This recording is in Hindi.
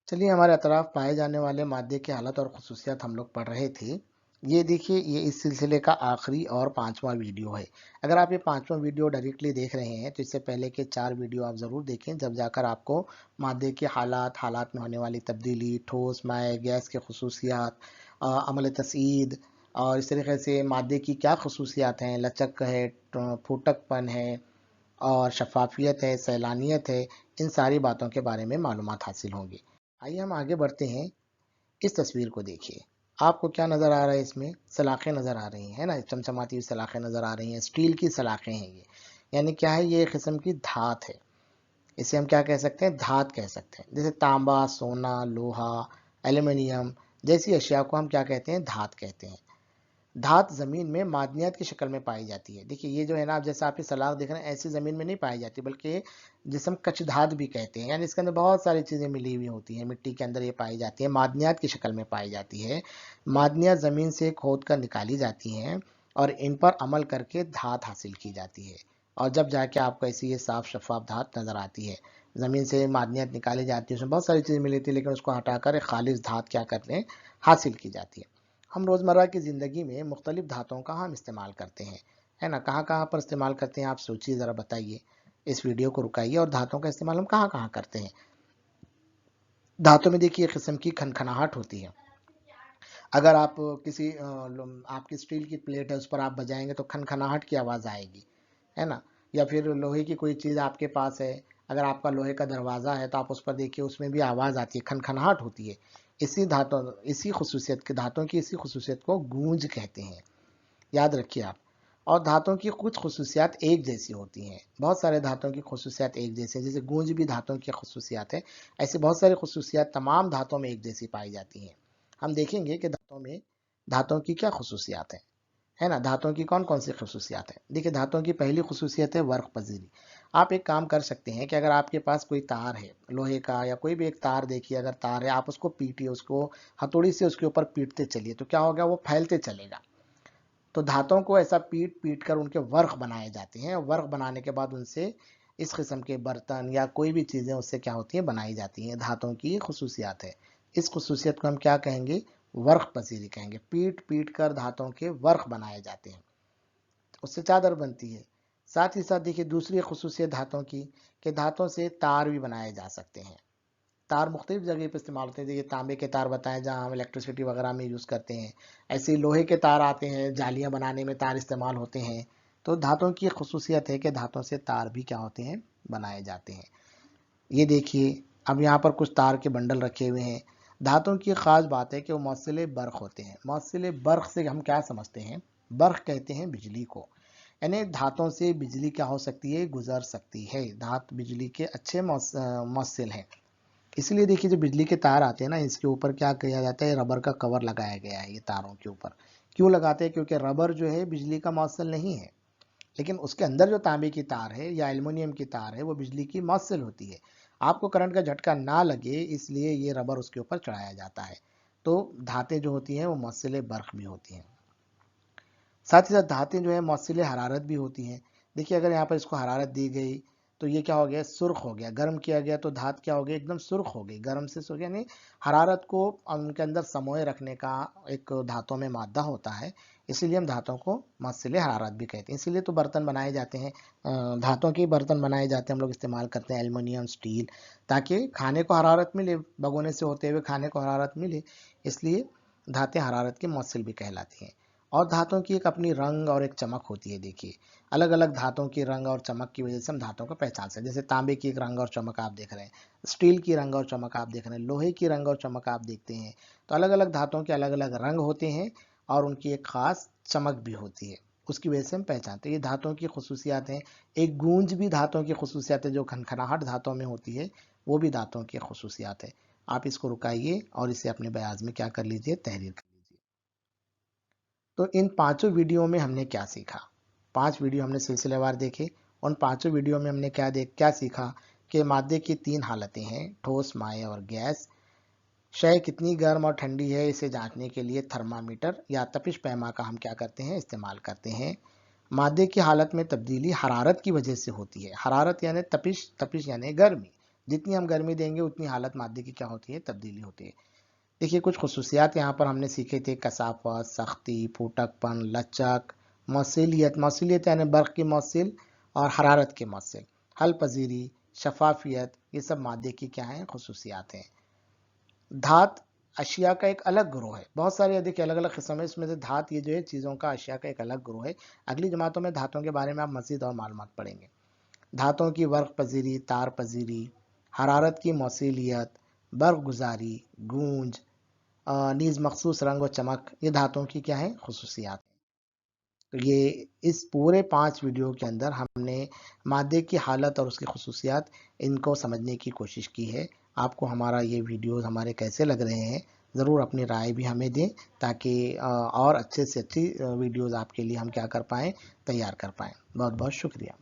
चलिए, हमारे अतराफ पाए जाने वाले मादे की हालत और खसूसियात हम लोग पढ़ रहे थे। ये देखिए, ये इस सिलसिले का आखिरी और पांचवा वीडियो है। अगर आप ये पांचवा वीडियो डायरेक्टली देख रहे हैं तो इससे पहले के 4 वीडियो आप ज़रूर देखें, जब जाकर आपको मादे के हालात में होने वाली तब्दीली, ठोस माए गैस के खसूसियात, अमल तसईद और इस तरीके से मादे की क्या खसूसियात हैं, लचक है, फूटकपन है और शफ़ाफ़ियत है, सैलानियत है, इन सारी बातों के बारे में मालूमात हासिल होंगी। आइए हम आगे बढ़ते हैं। इस तस्वीर को देखिए। आपको क्या नज़र आ रहा है इसमें? सलाखें नज़र आ रही हैं, है ना? चमचमाती हुई सलाखें नज़र आ रही हैं, स्टील की सलाखें हैं ये। यानी क्या है, ये एक किस्म की धात है। इसे हम क्या कह सकते हैं? धात कह सकते हैं। जैसे तांबा, सोना, लोहा, एल्यूमीनियम जैसी अशिया को हम क्या कहते हैं? धात कहते हैं। धात ज़मीन में मादनियात की शक्ल में पाई जाती है। देखिए, ये जो है ना, आप जैसे आप ये सलाख देख रहे हैं, ऐसी ज़मीन में नहीं पाई जाती, बल्कि जिसे हम कच्छ धात भी कहते हैं। यानी इसके अंदर बहुत सारी चीज़ें मिली हुई होती हैं, मिट्टी के अंदर ये पाई जाती है, मादनियात की शक्ल में पाई जाती है। मादनियात ज़मीन से खोद कर निकाली जाती हैं और इन पर अमल करके धात हासिल की जाती है। और जब जाके आपको ऐसी ये साफ शफाफ धात नज़र आती है। ज़मीन से मादनियात निकाली जाती है, उसमें बहुत सारी चीज़ें मिली थी, लेकिन उसको हटाकर एक खालिस धात क्या करते हैं? हासिल की जाती है। हम रोज़मर्रा की ज़िंदगी में मुख्तलिफ़ धातुओं का हम इस्तेमाल करते हैं, है ना? कहाँ-कहाँ पर इस्तेमाल करते हैं, आप सोचिए ज़रा, बताइए। इस वीडियो को रुकाइए और धातुओं का इस्तेमाल हम कहाँ-कहाँ करते हैं। धातुओं में देखिए एक किस्म की खनखनाहट होती है। अगर आप किसी आपकी स्टील की प्लेट है, उस पर आप बजाएँगे तो खनखनाहट की आवाज़ आएगी, है ना? या फिर लोहे की कोई चीज़ आपके पास है, अगर आपका लोहे का दरवाज़ा है तो आप उस पर देखिए, उसमें भी आवाज़ आती है, खनखनाहट होती है। इसी धातुओं की इसी ख़ुसूसियत को गूंज कहते हैं। याद रखिए आप। और धातुओं की कुछ खसूसियात एक जैसी होती हैं। बहुत सारे धातुओं की खसूसियात एक जैसी हैं, जैसे गूंज भी धातुओं की खसूसियात है। ऐसे बहुत सारी खसूसियात तमाम धातुओं में एक जैसी पाई जाती हैं। हम देखेंगे कि धातुओं की क्या खसूसियात है ना? धातुओं की कौन कौन सी खसूसियात हैं? देखिए, धातुओं की पहली खसूसियत है वर्क पजीरी। आप एक काम कर सकते हैं कि अगर आपके पास कोई तार है, लोहे का या कोई भी एक तार, देखिए अगर तार है, आप उसको पीटिए, उसको हथौड़ी से उसके ऊपर पीटते चलिए, तो क्या होगा? वो फैलते चलेगा। तो धातुओं को ऐसा पीट पीट कर उनके वर्क बनाए जाते हैं। वर्क बनाने के बाद उनसे इस किस्म के बर्तन या कोई भी चीज़ें उससे क्या होती हैं? बनाई जाती हैं। धातुओं की खसूसियात है। इस खसूसियत को हम क्या कहेंगे? वर्क पसीरी कहेंगे। पीट पीट कर धातुओं के वर्क बनाए जाते हैं, उससे चादर बनती है। साथ ही साथ देखिए, दूसरी खसूसियत धातुओं की, कि धातुओं से तार भी बनाए जा सकते हैं। तार मुख्तलिफ जगह पे इस्तेमाल होते हैं। देखिए, तांबे के तार बताएं, जहाँ हम इलेक्ट्रिसिटी वगैरह में यूज़ करते हैं। ऐसे ही लोहे के तार आते हैं, जालियाँ बनाने में तार इस्तेमाल होते हैं। तो धातुओं की खसूसियत है कि धातुओं से तार भी क्या होते हैं? बनाए जाते हैं। ये देखिए, अब यहाँ पर कुछ तार के बंडल रखे हुए हैं। धातुओं की ख़ास बात है कि वो मौसिले बर्क़ होते हैं। मौसिले बर्क़ से हम क्या समझते हैं? बर्क़ कहते हैं बिजली को। यानी धातुओं से बिजली क्या हो सकती है? गुजर सकती है। धातु बिजली के अच्छे मौसिल हैं। इसलिए देखिए, जो बिजली के तार आते हैं ना, इसके ऊपर क्या किया जाता है? रबर का कवर लगाया गया है ये तारों के ऊपर। क्यों लगाते हैं? क्योंकि रबर जो है बिजली का मौसल नहीं है, लेकिन उसके अंदर जो तांबे की तार है या एल्युमिनियम की तार है, वो बिजली की मौसल होती है। आपको करंट का झटका ना लगे, इसलिए ये रबर उसके ऊपर चढ़ाया जाता है। तो धातें जो होती हैं वो मौसिले बर्क़ भी होती हैं। साथ ही साथ धातें जो है मौसिले हरारत भी होती हैं। देखिए, अगर यहाँ पर इसको हरारत दी गई तो ये क्या हो गया? सुर्ख हो गया। गर्म किया गया तो धात क्या हो गई? एकदम सुर्ख हो गई। गर्म से सुर्ख, यानी हरारत को उनके अंदर समोए रखने का एक धातुओं में मादा होता है। इसीलिए हम धातुओं को मौसिले हरारत भी कहते हैं। इसीलिए तो बर्तन बनाए जाते हैं, धातुओं के बर्तन बनाए जाते हैं, हम लोग इस्तेमाल करते हैं एल्युमिनियम, स्टील, ताकि खाने को हरारत मिले, भगोने से होते हुए खाने को हरारत मिले। इसलिए धातें हरारत के मौसिल भी कहलाती हैं। और धातुओं की एक अपनी रंग और एक चमक होती है। देखिए, अलग अलग धातुओं की रंग और चमक की वजह से हम धातुओं को पहचान सकते हैं। जैसे तांबे की एक रंग और चमक आप देख रहे हैं, स्टील की रंग और चमक आप देख रहे हैं, लोहे की रंग और चमक आप देखते हैं। तो अलग अलग धातुओं के अलग अलग रंग होते हैं और उनकी एक खास चमक भी होती है। उसकी वजह से हम पहचानते हैं। ये धातुओं की खसूसियात हैं। एक गूंज भी धातुओं की खसूसियात है, जो खनखनाहट धातुओं में होती है, वो भी धातुओं की खसूसियात है। आप इसको रुकाइए और इसे अपने बयाज में क्या कर लीजिए? तहरीर कर लीजिए। तो इन पांचों वीडियो में हमने क्या सीखा? 5 वीडियो हमने सिलसिलेवार देखे। उन पांचों वीडियो में हमने क्या सीखा? कि मादे की 3 हालतें हैं, ठोस, माए और गैस। शय कितनी गर्म और ठंडी है, इसे जांचने के लिए थर्मामीटर या तपिश पैमा का हम क्या करते हैं? इस्तेमाल करते हैं। मादे की हालत में तब्दीली हरारत की वजह से होती है। हरारत यानी तपिश, तपिश यानी गर्मी। जितनी हम गर्मी देंगे उतनी हालत मादे की क्या होती है, तब्दीली होती है। देखिए कुछ खसूसियात यहाँ पर हमने सीखे थे, कसाफत, सख्ती, फूटकपन, लचक, मौसीलियत, मौसीलियत यानी बर्क़ की मौसिल और हरारत की मौसिल, हल पजीरी, शफाफियत, ये सब मादे की क्या हैं, खसूसियात हैं। धात अशिया का एक अलग ग्रोह है, बहुत सारे देखिए अलग अलग किस्म है, इसमें से धात ये जो है चीज़ों का, अशिया का एक अलग ग्रोह है। अगली जमातों में धातों के बारे में आप मज़ीद और मालूमात पढ़ेंगे। धातों की वर्क पजीरी, तार पजीरी, हरारत की मौसीलियत, बर्फ गुजारी, गूंज, नीज़ मखसूस रंग और चमक, ये धातुओं की क्या है, खसूसियात। तो ये इस पूरे 5 वीडियो के अंदर हमने मादे की हालत और उसकी खसूसियात इनको समझने की कोशिश की है। आपको हमारा ये वीडियोज़ हमारे कैसे लग रहे हैं, ज़रूर अपनी राय भी हमें दें, ताकि और अच्छे से अच्छी वीडियोज़ आपके लिए हम क्या कर पाएँ, तैयार कर पाएँ। बहुत बहुत शुक्रिया।